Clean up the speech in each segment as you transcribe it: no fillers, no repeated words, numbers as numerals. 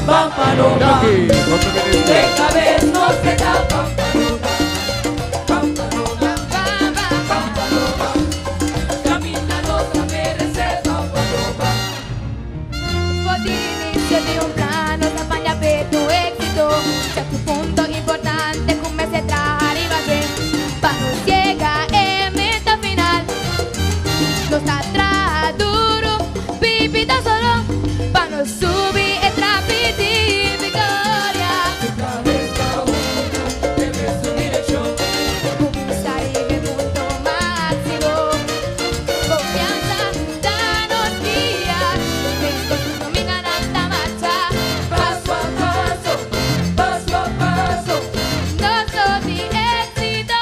Pampanoga. Esta vez no será Pampanoga. Pampanoga, Pampanoga. Camina otra merece Pampanoga. Fue l'inizio di un plano, campagna per tu éxito. C'è tu punto importante, come se arriva bien. Pano ciega e meta final. No está atrás duro, pipita solo. Pano subi e trapiti victoria. Esta vez cada uno debe su dirección. Conquistar el punto máximo. Confianza, danos días. Estos dominarán la marcha. Paso a paso, paso a paso. No soy mi éxito.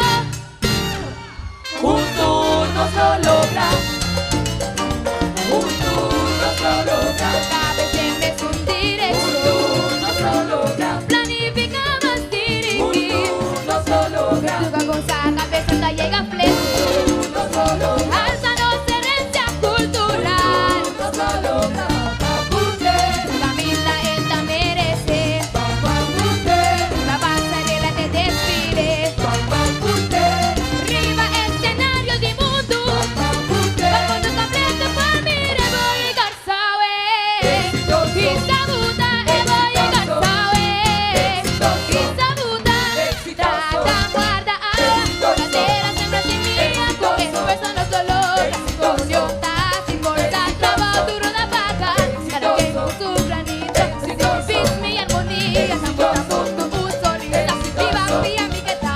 Juntos nos lo logra. Juntos nos lo logra. Cada vez tienes un dirección. Juntos nos lo logra. Planifica más dirigir. Juntos nos lo logra. Juga con esa cabeza hasta llega flexible. Juntos nos lo logra. Alzanos herencia cultural. Juntos nos lo logra. Pampapute, Camila esta merece. pampapute, La pasarela te desfile. pampapute, Arriba escenario di mundo. pampapute. Al mondo completo poi mi voy garzawe. Exitoso. Y sabuta e voy garzawe. Exitoso. Y sabuta. Exitoso. Trata, guarda, agua. La tierra sembra semilla. Con esfuerzo no se logra. Con unión, sin bolsa, trabajo duro da vaca. Cada quien con su granito. Ritmi y armonía. Sabuta, mundo, un solista. Riva, via, amigueta.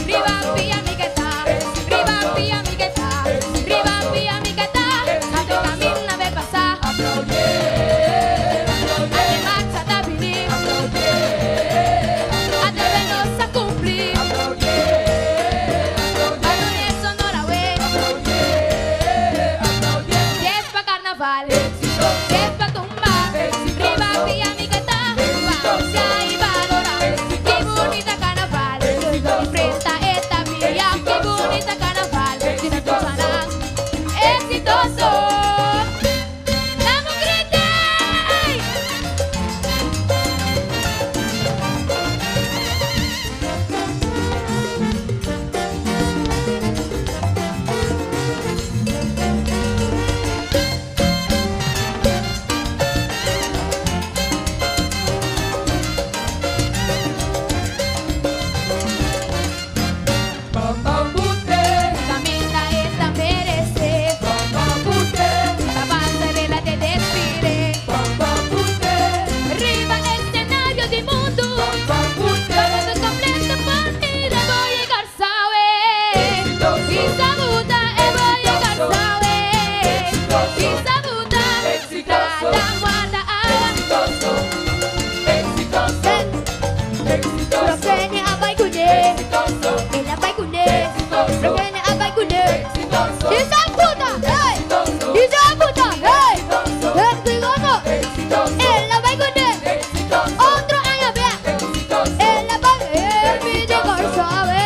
Riva, via, amigueta. Riva, via, amigueta. Riva, via, amigueta. Ate camina, ve pasar. Ate marcha da venir. Atrevernos a cumplir. Armonía sonora, wey. Y es pa' carnaval. Y es pa' tumbar. Riva, via, amigueta. Valencia y valora. Qué bonita carnaval. Enfrenta esta vía. Qué bonita carnaval. Tiene tu sana. Exitoso. ¡Vamos, grite! Pampapute, Camina esta merece. pampapute, La pasarela te desfile. pampapute, Arriba escenario di mundo. pampapute. Todo completo por mí le voy a garzawe. Y sabuta e voy a garzawe. Y sabuta. Trata, guarda, agua. Exitoso, exitoso, exitoso, Profene abay kude. exitoso, Ela bay kude. Profene abay kude. exitoso, Y sabuta. Hey. Y sabuta. Hey. Hey, cuidado. exitoso, Ela bay kude. exitoso, Otro año bien. exitoso, Ela bay mi de garzawe.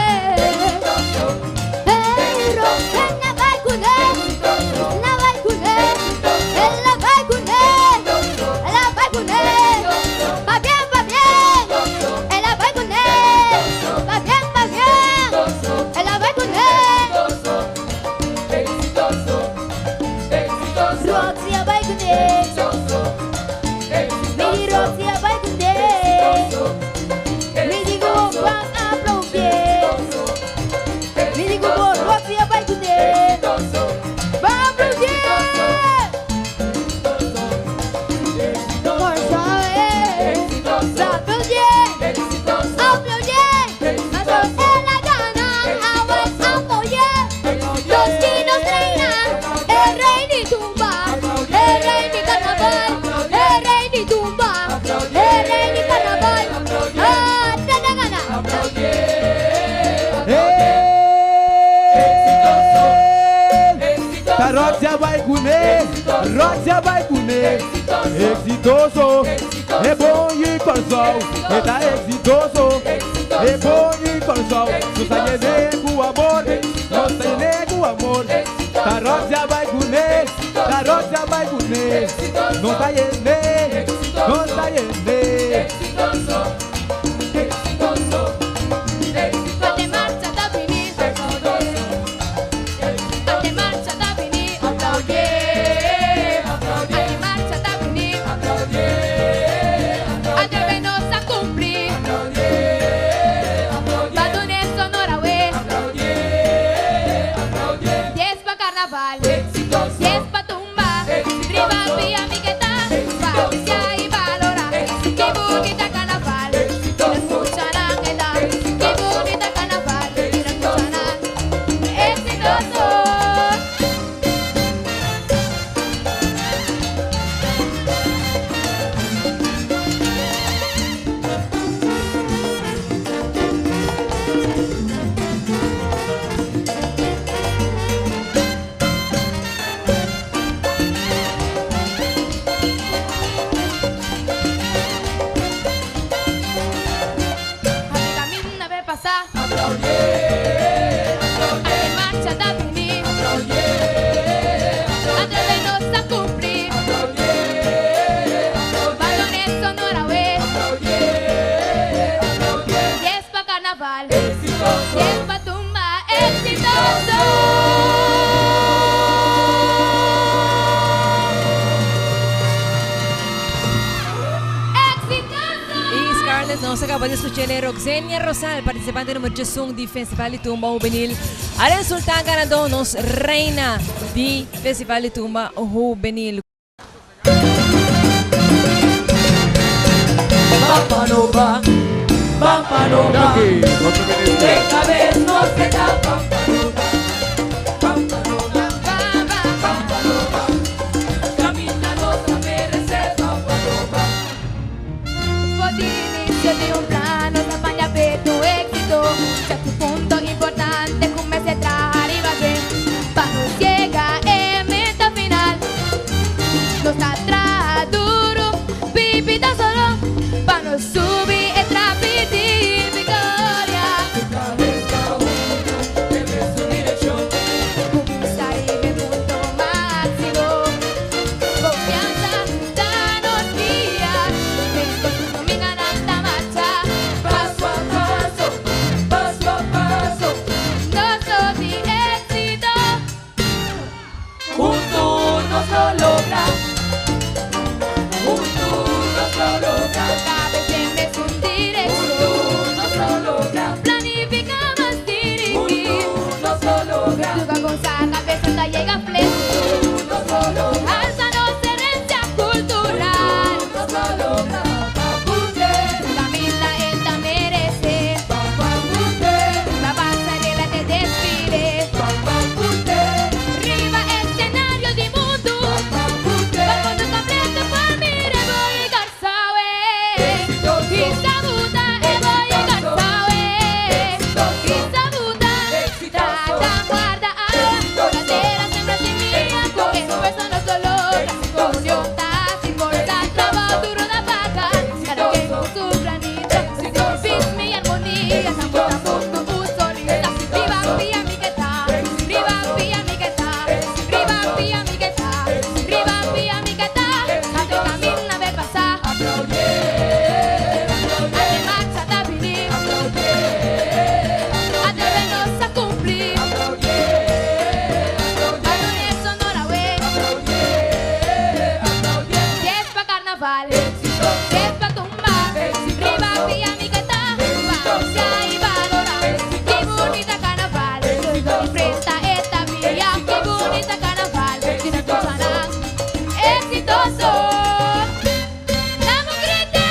Pero ella va a culer, ella va a culer, ella va a culer, ella va a culer, va bien, ella va a culer, va bien, ella va a culer, exitoso, exitoso, Roxy va a culer, mi Roxy va a culer, mi digo van a aplaudir, mi digo Roxy va a culer, va a aplaudir. Por saber, aplaudir, aplaudir, más en la gana, ahora apoyar. Los que nos reinan, el rey ni tumba, el rey ni carnaval, el rey ni tumba, el rey ni carnaval. Ah, te da gana. Roxia vai comer, Roxia vai comer. Exitoso, é bom ir com o sol. Está exitoso, é bom ir com o sol. Não sai nego amor, não sai nego amor. A Roxia vai comer, a Roxia vai comer. Não sai nego, não sai nego. Si es pa' tumba, riba vía amigueta, Patricia y Valora. Qué bonita carnaval, y lo escucharán, qué bonita carnaval, y lo escucharán. Exitoso. Camina ve passar, anche marcia da finire, andreve nostra a cumplir, ballone sonora uè, si es pa' carnaval, si es pa' tumba, Y Scarlett nos acaba de escuchar a Roxenia Rosal, participante número 1 di Festival de Tumba Juvenil. Aren Sultan ganador nos reina di Festival de Tumba Juvenil. Pampanoba, Pampanoba, esta vez no será Pampanoba, Pampanoba, Pampanoba, camina nostra merece Pampanoba. Fue el inicio de un plan, nos apaña ver tu éxito. Ya tu punto importante, con mes de arriba bien. Para llega en meta final. Nos atrás duro, pipita solo. Para nos subir e trapiti victoria. Cabeza uno, debe su dirección. Sair de punto máximo. Confianza, danos días. Después dominan alta marcha. Paso a paso, paso a paso, No soy éxito. juntos nos lo logra, juntos nos lo logra, Cada vez tienes un directo. juntos nos lo logra, Planificamos dirigir. juntos nos lo logra, Luego con esa cabeza hasta llega flexible. juntos nos lo logra, Alzanos herencia cultural. nos lo logra. Papapunte, La vida esta merece. papapunte, La pasarela de desfile. papapunte, Riva escenario di mundo. papapunte. Per mondo completo per mire voi garzawe. Chi saluta e voi garzawe. Chi saluta. Trata, guarda, la tierra sembra semilla. Esfuerzo no dolor. Unión sin bolsa, trabajo duro da vaca. Cada quien con su granito. Bis mi armonía. Estamos dando un sonrisa. Viva vía amigueta. Viva vía amigueta. Viva vía amigueta. Viva vía amigueta. Ante camina ve pasar. Ante marcha da venir. Ante venos a cumplir. Ballone sonora uè. Si es pa' carnaval, si es pa' tumba, riba vía amigueta, Patricia y Valora. Qué bonita carnaval, y presta esta vía. Qué bonita carnaval, y no escucharán. Exitoso. ¡Damos grite!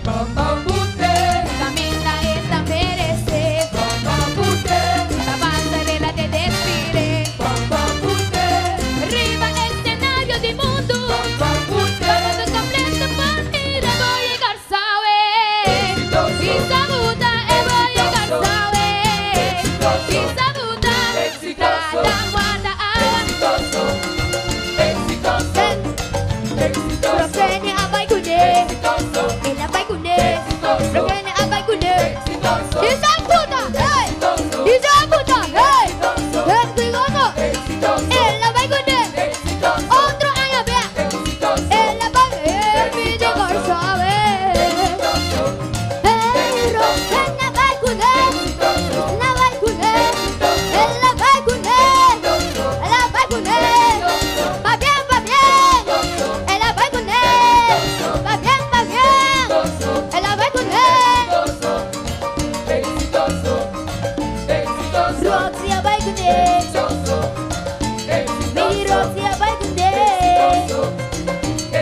Papapunte, Camina esta merece. papapunte, La pasarela de desfile. papapunte, Riva escenario di mundo. papapunte. Todo completo por ir e voy a garzawe. Si saluta e voy a garzawe. Si saluta, trata, guarda, Exitoso, exitoso, exitoso, Roxenia vai cuidar. exitoso, Ela vai cuidar. Roxenia vai cuidar. exitoso, Si saluta, hey. Si saluta, hey. Exitoso. exitoso, Ela vai cuidar. exitoso, Otro año vea. exitoso, Ela vai me de garzawe. Hey, Roxenia. Mi Rosia vai kunde.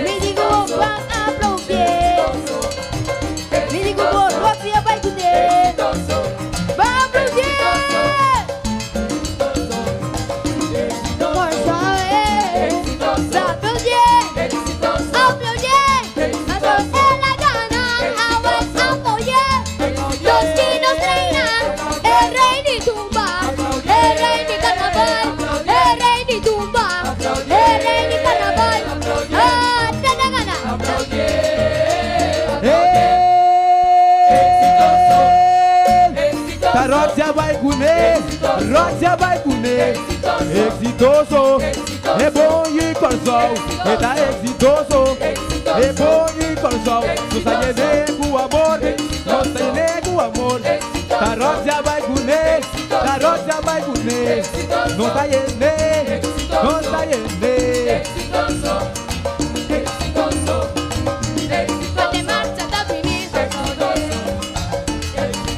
Mi digo van aplaudir. Mi digo Rosia vai kunde. Va aplaudir. Por saber. Va aplaudir. Aplaudir. Matos en la gana. Aguas aplaudir. Los que nos reinan. El rey de tumba. El rey de carnaval. El rey de tumba. El rey de carnaval. Ah, te da gana. Ta Rosia vai comer, Rosia vai comer. Exitoso, é bom ir com o sol. E tá exitoso, é bom ir com o sol. Não sai nego amor, não sai nego amor. Ta Rosia vai comer, Ta Rosia vai comer. Não sai nego, não sai nego. Ate marcha da finir.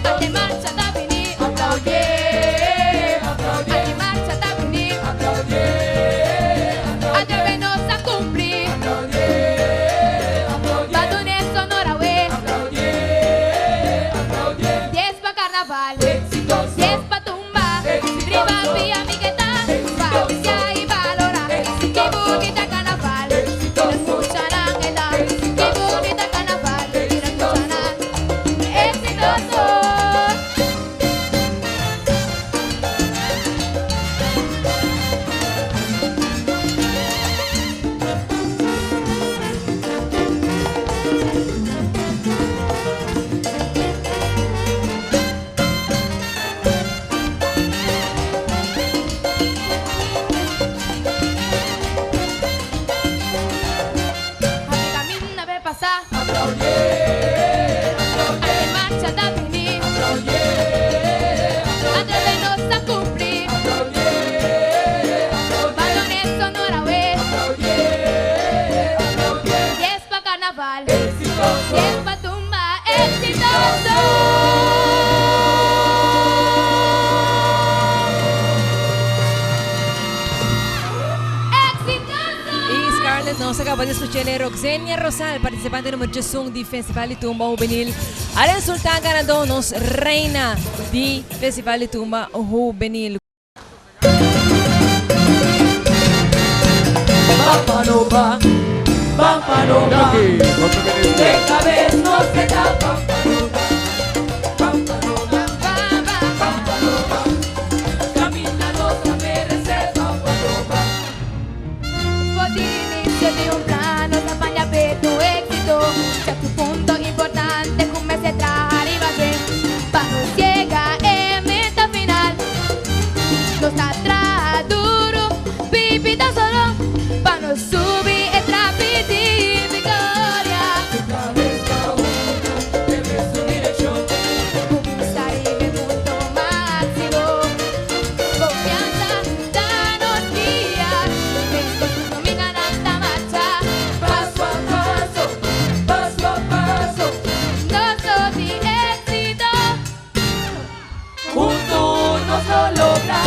Ate marcha da finir. Ate marcha da finir. Atrévenos a cumplir. Badones sonora we. 10 pa carnaval. 10 pa tumba. Riva via amigueta. Patricia y valora. Qué bonita carnaval. No escucharán edad. Qué bonita carnaval. No escucharán. Exitoso. Camina ve pasar. Ate marcha da finir. Atrévenos a cumplir. Balones sonora we. 10 pa carnaval. 10 pa tumba. Exitoso. Y Scarlett nos acaba de escuchar a Roxenia Rosal, participante número 1 di Festival de Tumba Juvenil. A resultar ganador nos reina di Festival de Tumba Juvenil. Pampanoba, Pampanoba, esta vez no se da Pampanoba, Pampanoba, Pampanoba, camina nostra merece Pampanoba. Fue el inicio de un plano, campaña per tu éxito. Ya tu punto importante, come se trae arriba bien. Para llega en meta final. No está atrás duro, pipita solo. Para no subir e trapiti victoria. Cabeza uno, debe su dirección. Conquistar el punto máximo. Confianza, danos guía. Esto dominan alta marcha. Paso a paso, paso a paso, Nosotros y éxito. juntos nos lo logra,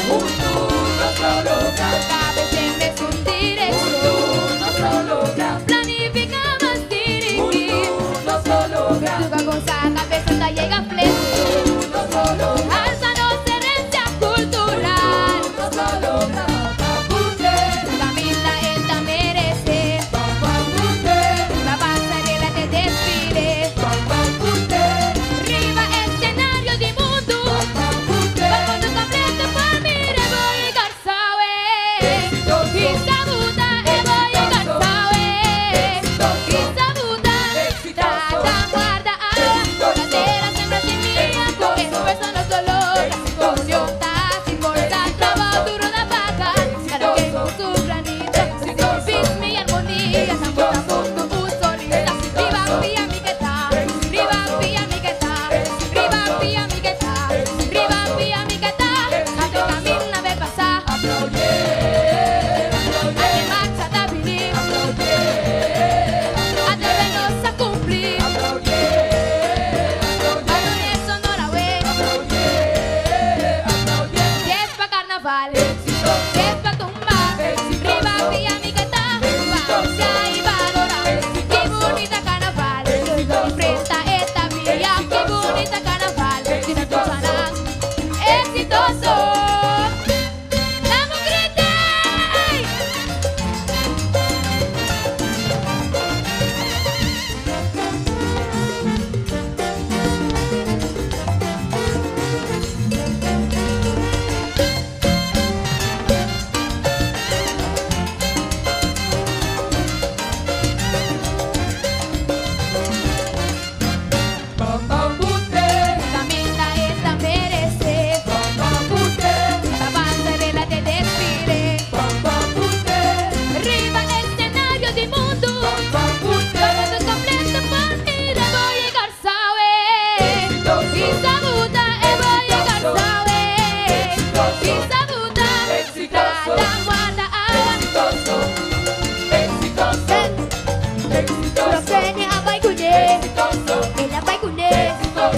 juntos nos lo logra, Cabecen es un dirección. juntos nos lo logra, Planificamos dirigir. juntos nos lo logra, Juga con esa cabeza hasta llega a plenitud. juntos nos lo logra, Alzanos herencia cultural. juntos nos lo logra. Papunte, Camila esta merece. papunte, La pasarela de desfile. papunte, Riva escenario di mundo. papunte. Va con tu completo por mi voy a Garzawe. Y sabuta e voy a Garzawe. Y sabuta. Trata guarda agua.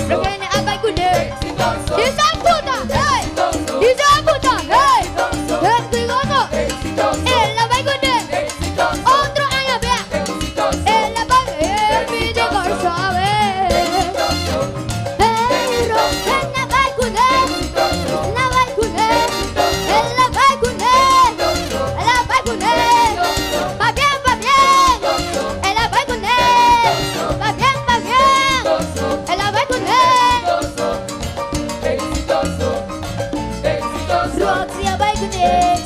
Lo viene a bailar. Dice puta, hey. Dice puta, hey. Exitoso. En la bailar. Otro año vea. En la bailar. Mi digo suave. Pero en la bailar. En la bailar. En la bailar. En la bailar. Va bien, va bien. En la bailar. Va bien, va bien. En la bailar. Roxy a bailar.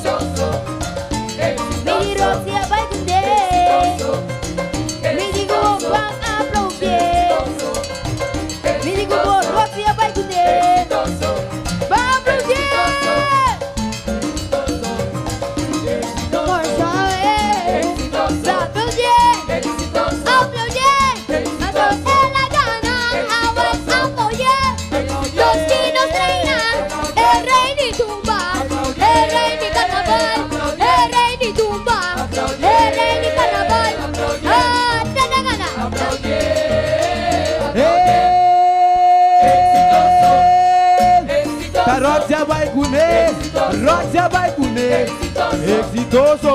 Mini Roxy a bailar. Me digo van a aplaudir. Me digo Roxy a bailar. Va a aplaudir. Por saber. Va a aplaudir. Aplaudir. Nosotros en la gana. Ahora apoyar. Los chinos reinan. El rey ni tumba. El rey ni carnaval. El rey ni tumba. El rey ni carnaval. Ah, te da gana. Ta Roxia vai comer, Roxia vai comer. Exitoso,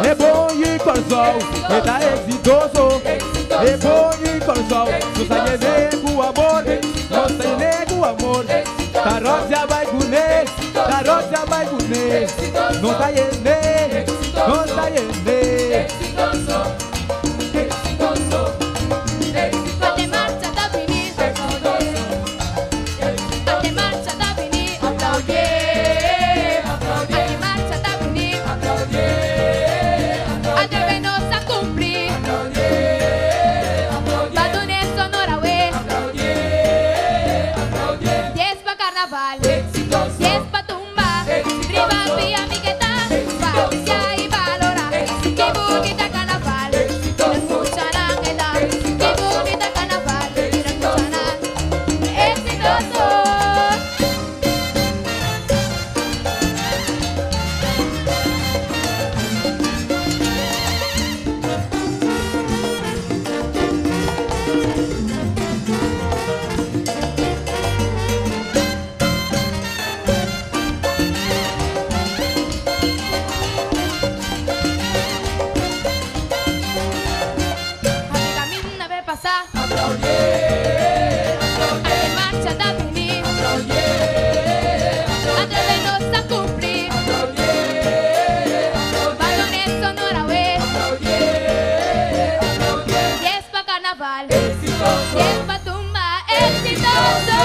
é bom ir com o sol. E tá exitoso, é bom ir com o sol. Não sai nego amor, não sai nego amor. Ta Roxia vai comer, Ta Roxia vai comer. Não sai nego, não sai nego. Fate marcia da finire. Fate marcia da finire. Fate marcia da finire. Até nos a cumprir. Badone sonora we. 10 pa carnaval. 10 pa tumba. Riva via amigueta. Patricia y valora. Que bonita carnaval. Escucharán el ar. Que bonita carnaval. Escucharán. Exitoso. Amiga minna ve passar. Ate marcia da finire. Até nos a cumprir. Badone sonora we. 10 pa carnaval. 10 pa tumba. Exitoso.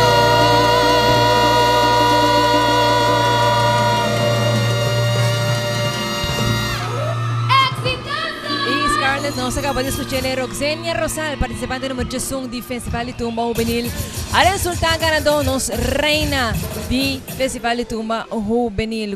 Y Scarlett nos acaba de escuchar a Roxenia Rosal, participante número 1 di Festival de Tumba Juvenil. Al resultado ganador nos reina di Festival de Tumba Juvenil.